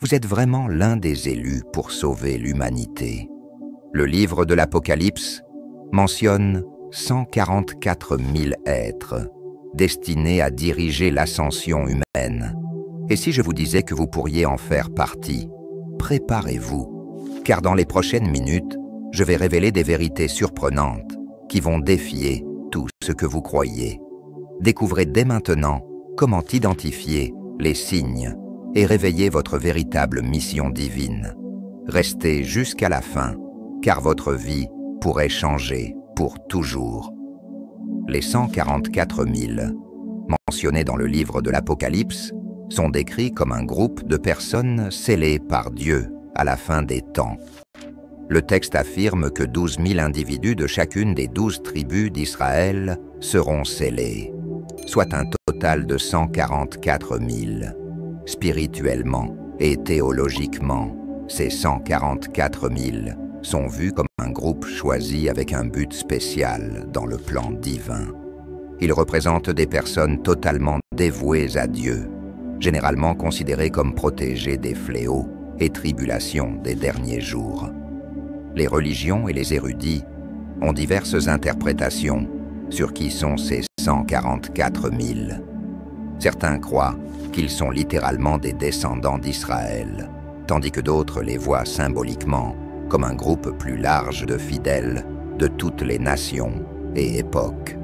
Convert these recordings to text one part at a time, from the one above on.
Vous êtes vraiment l'un des élus pour sauver l'humanité. Le livre de l'Apocalypse mentionne 144 000 êtres destinés à diriger l'ascension humaine. Et si je vous disais que vous pourriez en faire partie, préparez-vous, car dans les prochaines minutes, je vais révéler des vérités surprenantes qui vont défier tout ce que vous croyez. Découvrez dès maintenant comment identifier les signes et réveiller votre véritable mission divine. Restez jusqu'à la fin, car votre vie pourrait changer pour toujours. Les 144 000 mentionnés dans le livre de l'Apocalypse sont décrits comme un groupe de personnes scellées par Dieu à la fin des temps. Le texte affirme que 12 000 individus de chacune des 12 tribus d'Israël seront scellés, soit un total de 144 000. Spirituellement et théologiquement, ces 144 000 sont vus comme un groupe choisi avec un but spécial dans le plan divin. Ils représentent des personnes totalement dévouées à Dieu, généralement considérées comme protégées des fléaux et tribulations des derniers jours. Les religions et les érudits ont diverses interprétations sur qui sont ces 144 000. Certains croient qu'ils sont littéralement des descendants d'Israël, tandis que d'autres les voient symboliquement comme un groupe plus large de fidèles de toutes les nations et époques.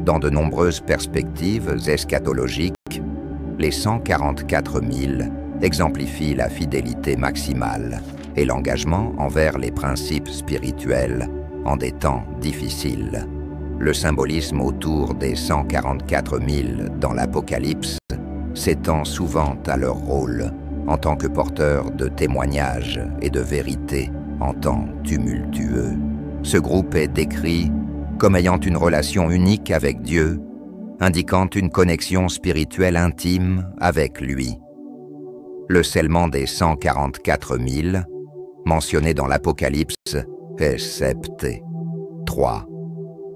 Dans de nombreuses perspectives eschatologiques, les 144 000 exemplifient la fidélité maximale et l'engagement envers les principes spirituels en des temps difficiles. Le symbolisme autour des 144 000 dans l'Apocalypse s'étend souvent à leur rôle en tant que porteurs de témoignages et de vérité en temps tumultueux. Ce groupe est décrit comme ayant une relation unique avec Dieu, indiquant une connexion spirituelle intime avec lui. Le scellement des 144 000, mentionné dans l'Apocalypse, est Septé 3,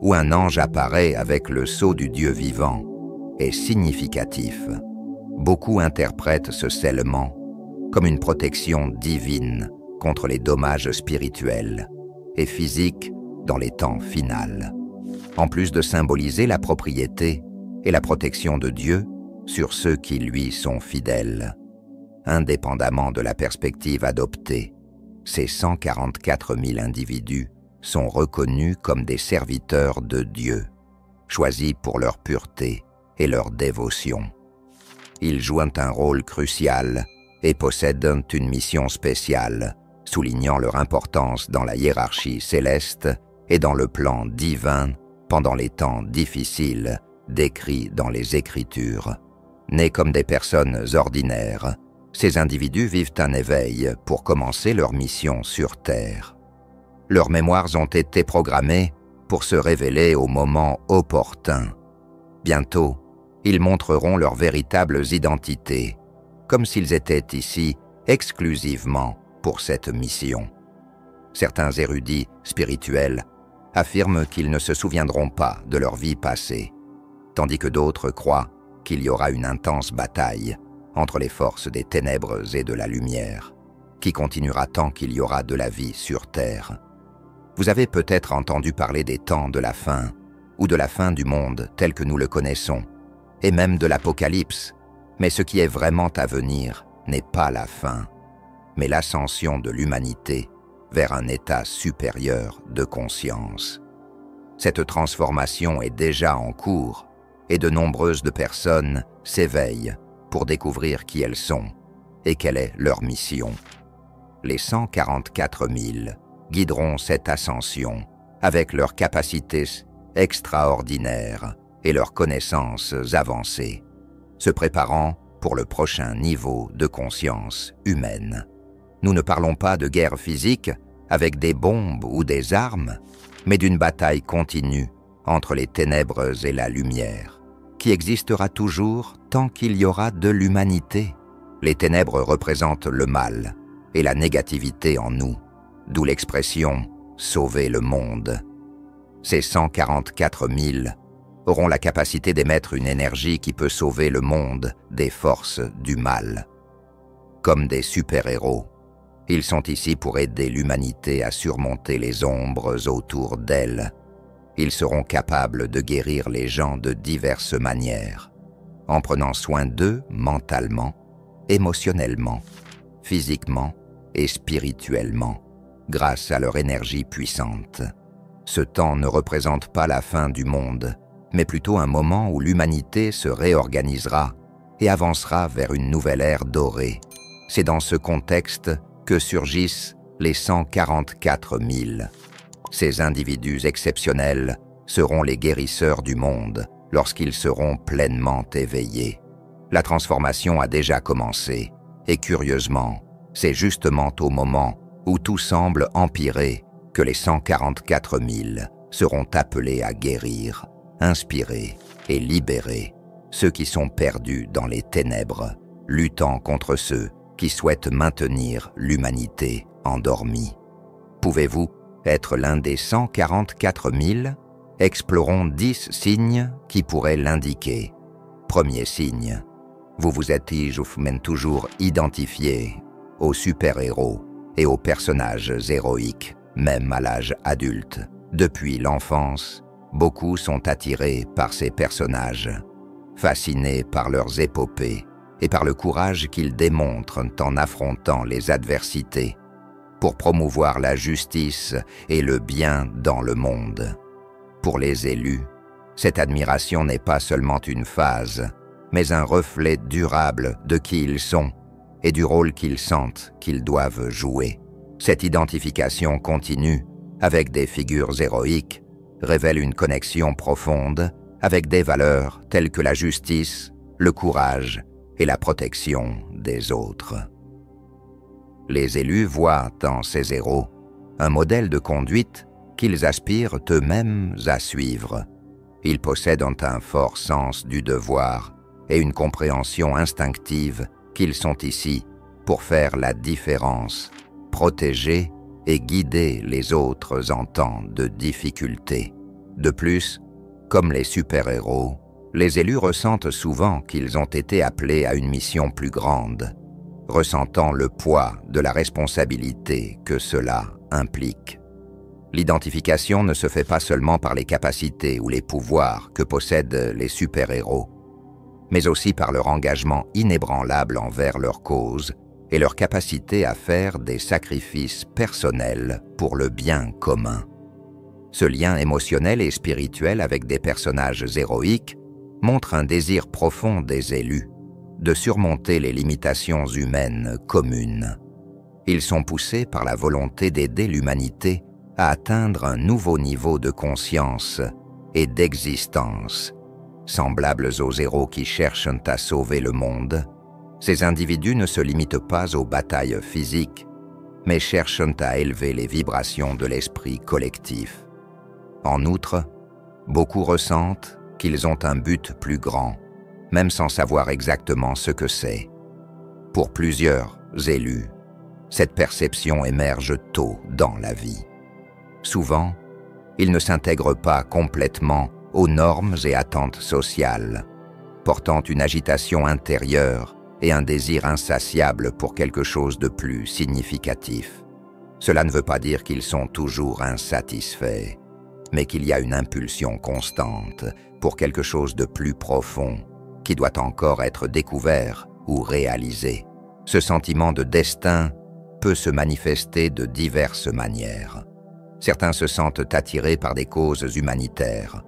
où un ange apparaît avec le sceau du Dieu vivant, est significatif. Beaucoup interprètent ce scellement comme une protection divine contre les dommages spirituels et physiques dans les temps finals, en plus de symboliser la propriété et la protection de Dieu sur ceux qui lui sont fidèles. Indépendamment de la perspective adoptée, ces 144 000 individus sont reconnus comme des serviteurs de Dieu, choisis pour leur pureté et leur dévotion. Ils jouent un rôle crucial et possèdent une mission spéciale, soulignant leur importance dans la hiérarchie céleste et dans le plan divin pendant les temps difficiles décrits dans les Écritures. Nés comme des personnes ordinaires, ces individus vivent un éveil pour commencer leur mission sur Terre. Leurs mémoires ont été programmées pour se révéler au moment opportun. Bientôt, ils montreront leurs véritables identités, comme s'ils étaient ici exclusivement pour cette mission. Certains érudits spirituels affirment qu'ils ne se souviendront pas de leur vie passée, tandis que d'autres croient qu'il y aura une intense bataille entre les forces des ténèbres et de la lumière, qui continuera tant qu'il y aura de la vie sur Terre. Vous avez peut-être entendu parler des temps de la fin, ou de la fin du monde tel que nous le connaissons, et même de l'Apocalypse, mais ce qui est vraiment à venir n'est pas la fin, mais l'ascension de l'humanité vers un état supérieur de conscience. Cette transformation est déjà en cours, et de nombreuses personnes s'éveillent pour découvrir qui elles sont et quelle est leur mission. Les 144 000 guideront cette ascension avec leurs capacités extraordinaires et leurs connaissances avancées, se préparant pour le prochain niveau de conscience humaine. Nous ne parlons pas de guerre physique avec des bombes ou des armes, mais d'une bataille continue entre les ténèbres et la lumière, qui existera toujours tant qu'il y aura de l'humanité. Les ténèbres représentent le mal et la négativité en nous, d'où l'expression « sauver le monde ». Ces 144 000 auront la capacité d'émettre une énergie qui peut sauver le monde des forces du mal. comme des super-héros. Ils sont ici pour aider l'humanité à surmonter les ombres autour d'elle. Ils seront capables de guérir les gens de diverses manières, en prenant soin d'eux mentalement, émotionnellement, physiquement et spirituellement, grâce à leur énergie puissante. Ce temps ne représente pas la fin du monde, mais plutôt un moment où l'humanité se réorganisera et avancera vers une nouvelle ère dorée. C'est dans ce contexte que surgissent les 144 000. Ces individus exceptionnels seront les guérisseurs du monde lorsqu'ils seront pleinement éveillés. La transformation a déjà commencé, et curieusement, c'est justement au moment où tout semble empirer que les 144 000 seront appelés à guérir, inspirer et libérer ceux qui sont perdus dans les ténèbres, luttant contre ceux qui souhaitent maintenir l'humanité endormie. Pouvez-vous être l'un des 144 000? Explorons 10 signes qui pourraient l'indiquer. Premier signe, vous vous êtes toujours identifié aux super-héros et aux personnages héroïques, même à l'âge adulte. Depuis l'enfance, beaucoup sont attirés par ces personnages, fascinés par leurs épopées et par le courage qu'ils démontrent en affrontant les adversités pour promouvoir la justice et le bien dans le monde. Pour les élus, cette admiration n'est pas seulement une phase, mais un reflet durable de qui ils sont et du rôle qu'ils sentent qu'ils doivent jouer. Cette identification continue avec des figures héroïques révèle une connexion profonde avec des valeurs telles que la justice, le courage et la protection des autres. Les élus voient en ces héros un modèle de conduite qu'ils aspirent eux-mêmes à suivre. Ils possèdent un fort sens du devoir et une compréhension instinctive qu'ils sont ici pour faire la différence, protéger et guider les autres en temps de difficulté. De plus, comme les super-héros, les élus ressentent souvent qu'ils ont été appelés à une mission plus grande, ressentant le poids de la responsabilité que cela implique. L'identification ne se fait pas seulement par les capacités ou les pouvoirs que possèdent les super-héros, mais aussi par leur engagement inébranlable envers leur cause et leur capacité à faire des sacrifices personnels pour le bien commun. Ce lien émotionnel et spirituel avec des personnages héroïques montre un désir profond des élus de surmonter les limitations humaines communes. Ils sont poussés par la volonté d'aider l'humanité à atteindre un nouveau niveau de conscience et d'existence. Semblables aux héros qui cherchent à sauver le monde, ces individus ne se limitent pas aux batailles physiques, mais cherchent à élever les vibrations de l'esprit collectif. En outre, beaucoup ressentent qu'ils ont un but plus grand, même sans savoir exactement ce que c'est. Pour plusieurs élus, cette perception émerge tôt dans la vie. Souvent, ils ne s'intègrent pas complètement aux normes et attentes sociales, portant une agitation intérieure et un désir insatiable pour quelque chose de plus significatif. Cela ne veut pas dire qu'ils sont toujours insatisfaits, mais qu'il y a une impulsion constante pour quelque chose de plus profond qui doit encore être découvert ou réalisé. Ce sentiment de destin peut se manifester de diverses manières. Certains se sentent attirés par des causes humanitaires,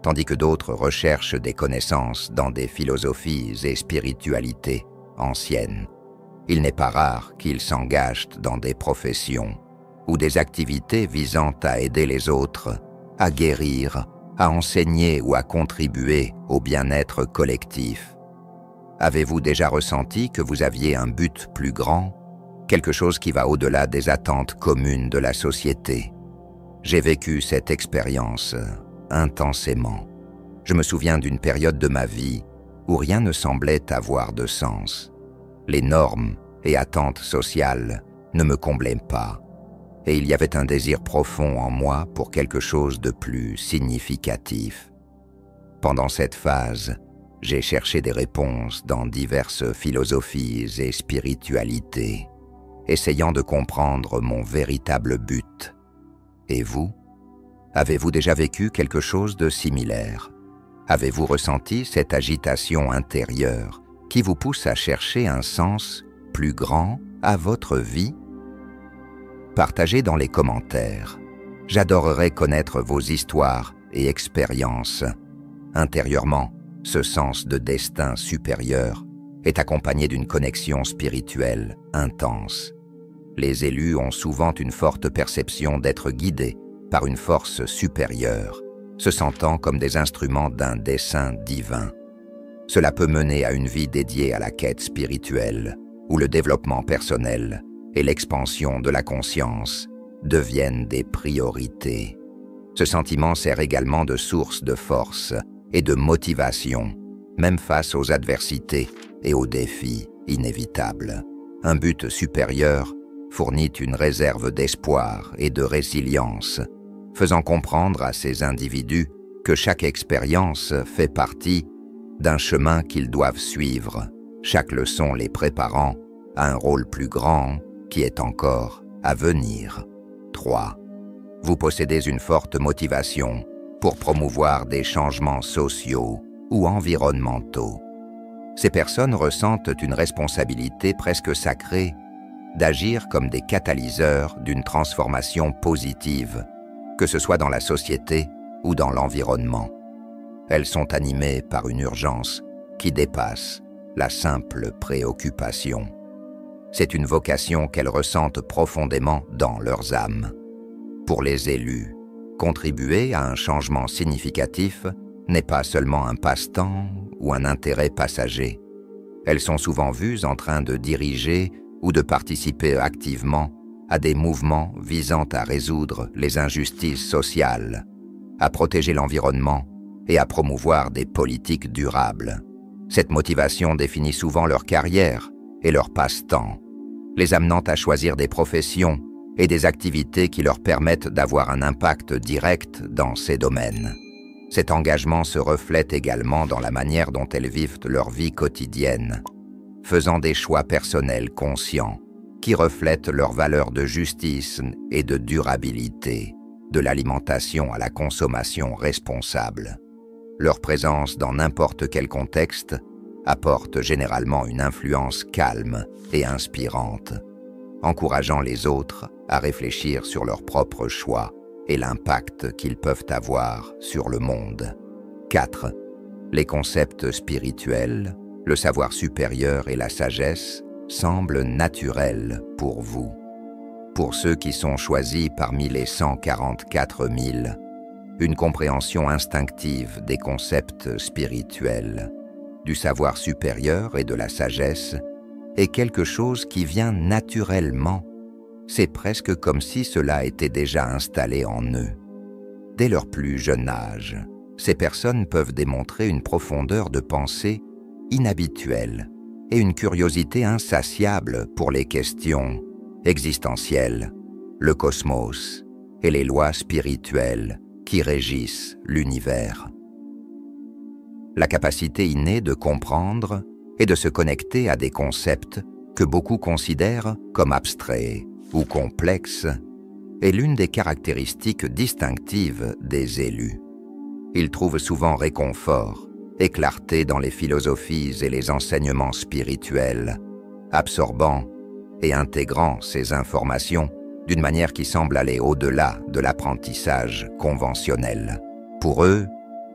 tandis que d'autres recherchent des connaissances dans des philosophies et spiritualités anciennes. Il n'est pas rare qu'ils s'engagent dans des professions ou des activités visant à aider les autres, à guérir, à enseigner ou à contribuer au bien-être collectif. Avez-vous déjà ressenti que vous aviez un but plus grand, quelque chose qui va au-delà des attentes communes de la société? J'ai vécu cette expérience intensément. Je me souviens d'une période de ma vie où rien ne semblait avoir de sens. Les normes et attentes sociales ne me comblaient pas, et il y avait un désir profond en moi pour quelque chose de plus significatif. Pendant cette phase, J'ai cherché des réponses dans diverses philosophies et spiritualités, essayant de comprendre mon véritable but. Et vous? Avez-vous déjà vécu quelque chose de similaire? Avez-vous ressenti cette agitation intérieure qui vous pousse à chercher un sens plus grand à votre vie? Partagez dans les commentaires. J'adorerais connaître vos histoires et expériences. Intérieurement, ce sens de destin supérieur est accompagné d'une connexion spirituelle intense. Les élus ont souvent une forte perception d'être guidés par une force supérieure, se sentant comme des instruments d'un dessein divin. Cela peut mener à une vie dédiée à la quête spirituelle, où le développement personnel et l'expansion de la conscience deviennent des priorités. Ce sentiment sert également de source de force et de motivation, même face aux adversités et aux défis inévitables. Un but supérieur fournit une réserve d'espoir et de résilience, faisant comprendre à ces individus que chaque expérience fait partie d'un chemin qu'ils doivent suivre, chaque leçon les préparant à un rôle plus grand qui est encore à venir. 3. Vous possédez une forte motivation pour promouvoir des changements sociaux ou environnementaux. Ces personnes ressentent une responsabilité presque sacrée d'agir comme des catalyseurs d'une transformation positive, que ce soit dans la société ou dans l'environnement. Elles sont animées par une urgence qui dépasse la simple préoccupation. C'est une vocation qu'elles ressentent profondément dans leurs âmes. Pour les élus, contribuer à un changement significatif n'est pas seulement un passe-temps ou un intérêt passager. Elles sont souvent vues en train de diriger ou de participer activement à des mouvements visant à résoudre les injustices sociales, à protéger l'environnement et à promouvoir des politiques durables. Cette motivation définit souvent leur carrière et leur passe-temps, les amenant à choisir des professions et des activités qui leur permettent d'avoir un impact direct dans ces domaines. Cet engagement se reflète également dans la manière dont elles vivent leur vie quotidienne, faisant des choix personnels conscients qui reflètent leurs valeurs de justice et de durabilité, de l'alimentation à la consommation responsable. Leur présence dans n'importe quel contexte apporte généralement une influence calme et inspirante, encourageant les autres à réfléchir sur leurs propres choix et l'impact qu'ils peuvent avoir sur le monde. 4. Les concepts spirituels, le savoir supérieur et la sagesse semblent naturels pour vous. Pour ceux qui sont choisis parmi les 144 000, une compréhension instinctive des concepts spirituels, du savoir supérieur et de la sagesse est quelque chose qui vient naturellement. C'est presque comme si cela était déjà installé en eux. Dès leur plus jeune âge, ces personnes peuvent démontrer une profondeur de pensée inhabituelle et une curiosité insatiable pour les questions existentielles, le cosmos et les lois spirituelles qui régissent l'univers. La capacité innée de comprendre et de se connecter à des concepts que beaucoup considèrent comme abstraits ou complexes est l'une des caractéristiques distinctives des élus. Ils trouvent souvent réconfort et clarté dans les philosophies et les enseignements spirituels, absorbant et intégrant ces informations d'une manière qui semble aller au-delà de l'apprentissage conventionnel. Pour eux,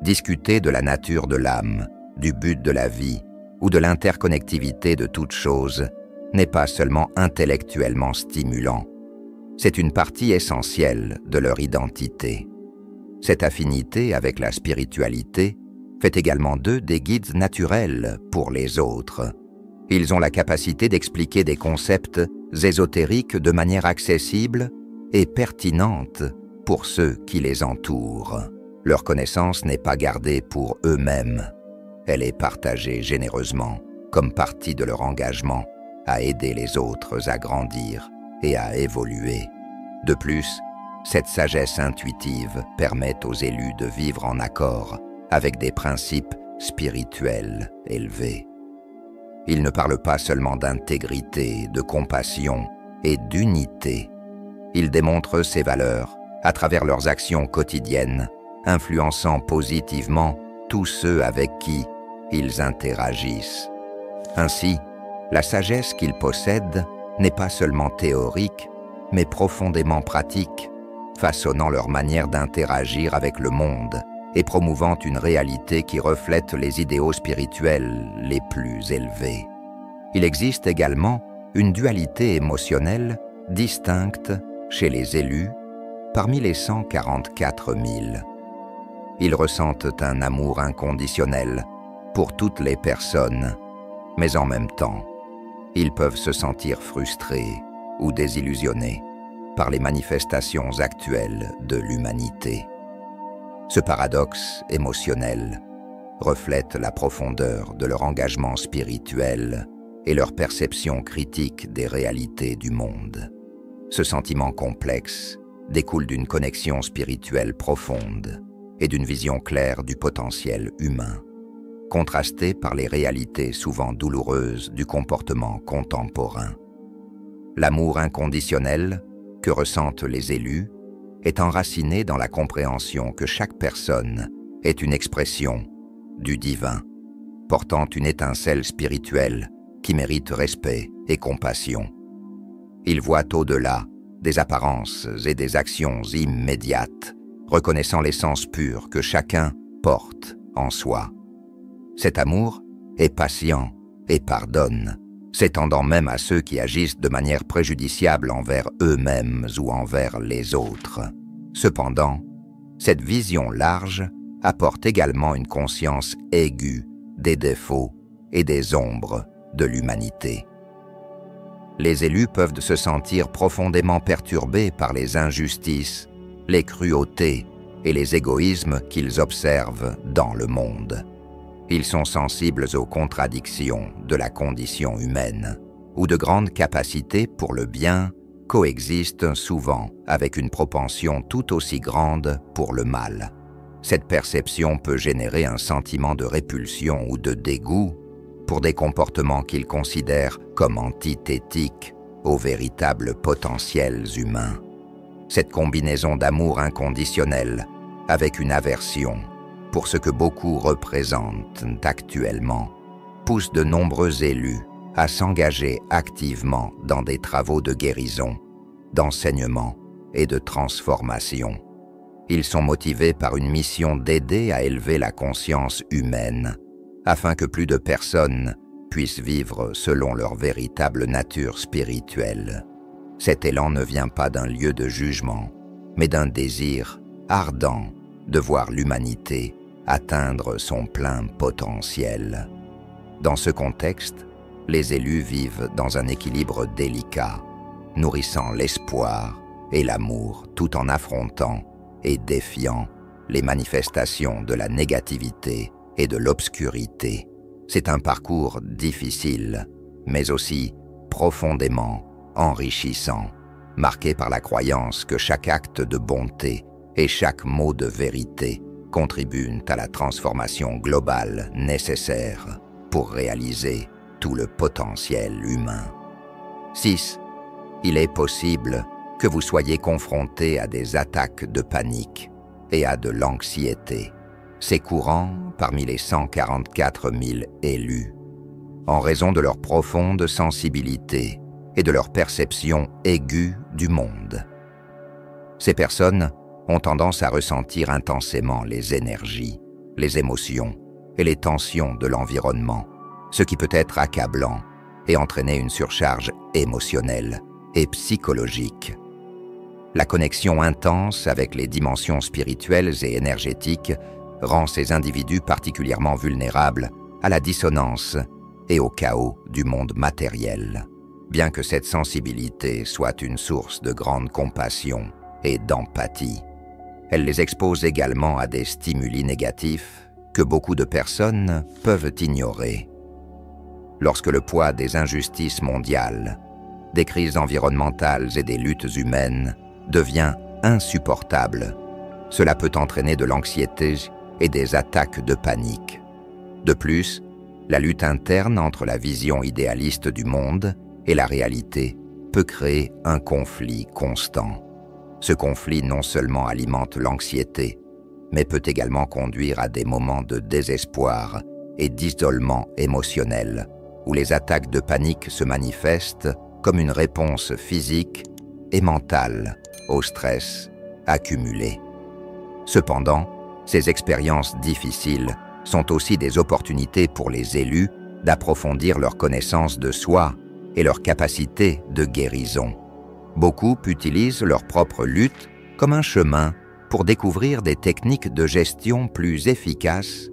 discuter de la nature de l'âme, du but de la vie ou de l'interconnectivité de toute chose n'est pas seulement intellectuellement stimulant, c'est une partie essentielle de leur identité. Cette affinité avec la spiritualité fait également d'eux des guides naturels pour les autres. Ils ont la capacité d'expliquer des concepts ésotériques de manière accessible et pertinente pour ceux qui les entourent. Leur connaissance n'est pas gardée pour eux-mêmes, elle est partagée généreusement comme partie de leur engagement à aider les autres à grandir et à évoluer. De plus, cette sagesse intuitive permet aux élus de vivre en accord avec des principes spirituel élevé. Il ne parle pas seulement d'intégrité, de compassion et d'unité. Il démontre ces valeurs à travers leurs actions quotidiennes, influençant positivement tous ceux avec qui ils interagissent. Ainsi, la sagesse qu'ils possèdent n'est pas seulement théorique, mais profondément pratique, façonnant leur manière d'interagir avec le monde et promouvant une réalité qui reflète les idéaux spirituels les plus élevés. Il existe également une dualité émotionnelle distincte chez les élus parmi les 144 000. Ils ressentent un amour inconditionnel pour toutes les personnes, mais en même temps, ils peuvent se sentir frustrés ou désillusionnés par les manifestations actuelles de l'humanité. Ce paradoxe émotionnel reflète la profondeur de leur engagement spirituel et leur perception critique des réalités du monde. Ce sentiment complexe découle d'une connexion spirituelle profonde et d'une vision claire du potentiel humain, contrastée par les réalités souvent douloureuses du comportement contemporain. L'amour inconditionnel que ressentent les élus est enraciné dans la compréhension que chaque personne est une expression du divin, portant une étincelle spirituelle qui mérite respect et compassion. Ils voient au-delà des apparences et des actions immédiates, reconnaissant l'essence pure que chacun porte en soi. Cet amour est patient et pardonne, s'étendant même à ceux qui agissent de manière préjudiciable envers eux-mêmes ou envers les autres. Cependant, cette vision large apporte également une conscience aiguë des défauts et des ombres de l'humanité. Les élus peuvent se sentir profondément perturbés par les injustices, les cruautés et les égoïsmes qu'ils observent dans le monde. Ils sont sensibles aux contradictions de la condition humaine, où de grandes capacités pour le bien coexistent souvent avec une propension tout aussi grande pour le mal. Cette perception peut générer un sentiment de répulsion ou de dégoût pour des comportements qu'ils considèrent comme antithétiques aux véritables potentiels humains. Cette combinaison d'amour inconditionnel avec une aversion pour ce que beaucoup représentent actuellement pousse de nombreux élus à s'engager activement dans des travaux de guérison, d'enseignement et de transformation. Ils sont motivés par une mission d'aider à élever la conscience humaine, afin que plus de personnes puissent vivre selon leur véritable nature spirituelle. Cet élan ne vient pas d'un lieu de jugement, mais d'un désir ardent de voir l'humanité atteindre son plein potentiel. Dans ce contexte, les élus vivent dans un équilibre délicat, nourrissant l'espoir et l'amour tout en affrontant et défiant les manifestations de la négativité et de l'obscurité. C'est un parcours difficile, mais aussi profondément enrichissant, marqué par la croyance que chaque acte de bonté et chaque mot de vérité contribuent à la transformation globale nécessaire pour réaliser tout le potentiel humain. 6. Il est possible que vous soyez confrontés à des attaques de panique et à de l'anxiété. C'est courant parmi les 144 000 élus, en raison de leur profonde sensibilité et de leur perception aiguë du monde. Ces personnes ont tendance à ressentir intensément les énergies, les émotions et les tensions de l'environnement, ce qui peut être accablant et entraîner une surcharge émotionnelle et psychologique. La connexion intense avec les dimensions spirituelles et énergétiques rend ces individus particulièrement vulnérables à la dissonance et au chaos du monde matériel. Bien que cette sensibilité soit une source de grande compassion et d'empathie, elle les expose également à des stimuli négatifs que beaucoup de personnes peuvent ignorer. Lorsque le poids des injustices mondiales, des crises environnementales et des luttes humaines devient insupportable, cela peut entraîner de l'anxiété et des attaques de panique. De plus, la lutte interne entre la vision idéaliste du monde et la réalité peut créer un conflit constant. Ce conflit non seulement alimente l'anxiété, mais peut également conduire à des moments de désespoir et d'isolement émotionnel, où les attaques de panique se manifestent comme une réponse physique et mentale au stress accumulé. Cependant, ces expériences difficiles sont aussi des opportunités pour les élus d'approfondir leur connaissance de soi et leur capacité de guérison. Beaucoup utilisent leur propre lutte comme un chemin pour découvrir des techniques de gestion plus efficaces,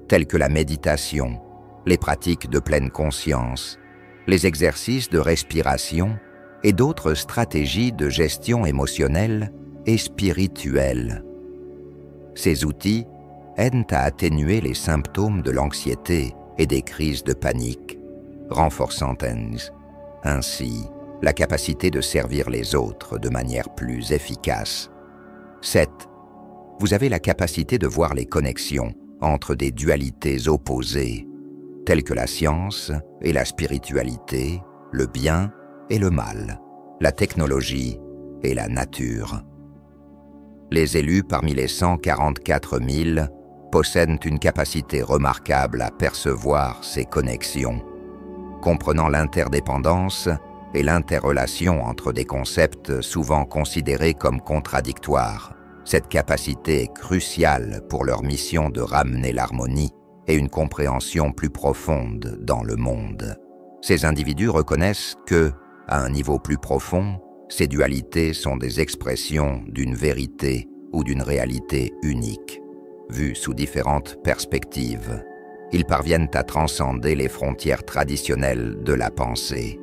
telles que la méditation, les pratiques de pleine conscience, les exercices de respiration et d'autres stratégies de gestion émotionnelle et spirituelle. Ces outils aident à atténuer les symptômes de l'anxiété et des crises de panique, renforçant ainsi la capacité de servir les autres de manière plus efficace. 7. Vous avez la capacité de voir les connexions entre des dualités opposées, telles que la science et la spiritualité, le bien et le mal, la technologie et la nature. Les élus parmi les 144 000 possèdent une capacité remarquable à percevoir ces connexions, comprenant l'interdépendance et l'interrelation entre des concepts souvent considérés comme contradictoires. Cette capacité est cruciale pour leur mission de ramener l'harmonie et une compréhension plus profonde dans le monde. Ces individus reconnaissent que, à un niveau plus profond, ces dualités sont des expressions d'une vérité ou d'une réalité unique, vues sous différentes perspectives. Ils parviennent à transcender les frontières traditionnelles de la pensée,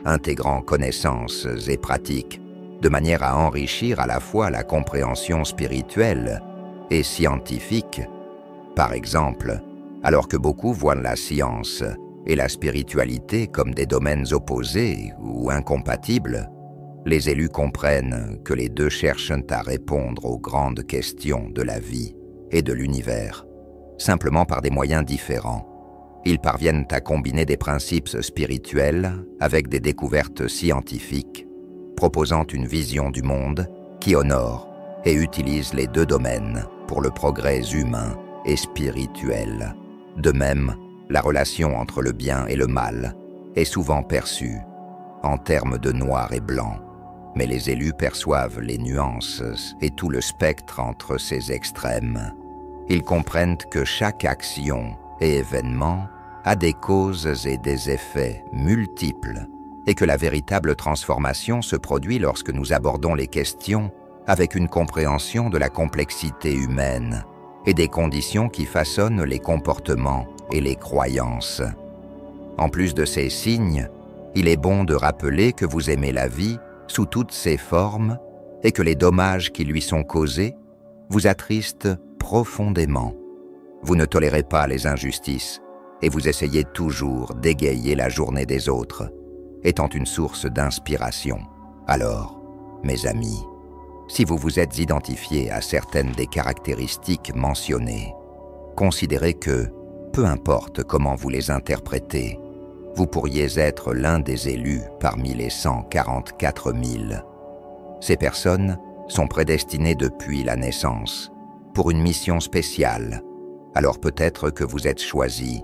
intégrant connaissances et pratiques, de manière à enrichir à la fois la compréhension spirituelle et scientifique. Par exemple, alors que beaucoup voient la science et la spiritualité comme des domaines opposés ou incompatibles, les élus comprennent que les deux cherchent à répondre aux grandes questions de la vie et de l'univers, simplement par des moyens différents. Ils parviennent à combiner des principes spirituels avec des découvertes scientifiques, proposant une vision du monde qui honore et utilise les deux domaines pour le progrès humain et spirituel. De même, la relation entre le bien et le mal est souvent perçue en termes de noir et blanc, mais les élus perçoivent les nuances et tout le spectre entre ces extrêmes. Ils comprennent que chaque action et événement a des causes et des effets multiples et que la véritable transformation se produit lorsque nous abordons les questions avec une compréhension de la complexité humaine et des conditions qui façonnent les comportements et les croyances. En plus de ces signes, il est bon de rappeler que vous aimez la vie sous toutes ses formes et que les dommages qui lui sont causés vous attristent profondément. Vous ne tolérez pas les injustices et vous essayez toujours d'égayer la journée des autres, étant une source d'inspiration. Alors, mes amis, si vous vous êtes identifiés à certaines des caractéristiques mentionnées, considérez que, peu importe comment vous les interprétez, vous pourriez être l'un des élus parmi les 144 000. Ces personnes sont prédestinées depuis la naissance pour une mission spéciale, alors peut-être que vous êtes choisis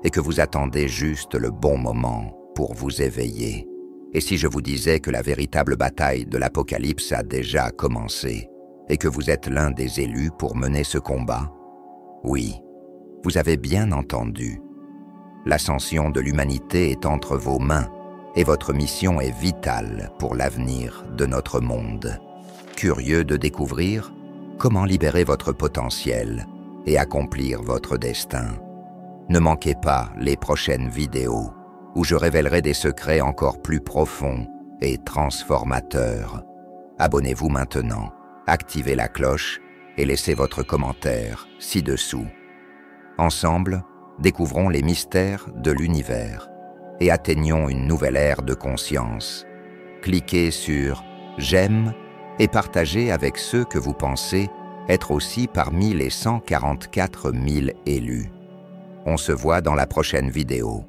et que vous attendez juste le bon moment pour vous éveiller. Et si je vous disais que la véritable bataille de l'Apocalypse a déjà commencé et que vous êtes l'un des élus pour mener ce combat? Oui, vous avez bien entendu. L'ascension de l'humanité est entre vos mains et votre mission est vitale pour l'avenir de notre monde. Curieux de découvrir comment libérer votre potentiel et accomplir votre destin? Ne manquez pas les prochaines vidéos où je révélerai des secrets encore plus profonds et transformateurs. Abonnez-vous maintenant, activez la cloche et laissez votre commentaire ci-dessous. Ensemble, découvrons les mystères de l'univers et atteignons une nouvelle ère de conscience. Cliquez sur « J'aime » et partagez avec ceux que vous pensez être aussi parmi les 144 000 élus. On se voit dans la prochaine vidéo.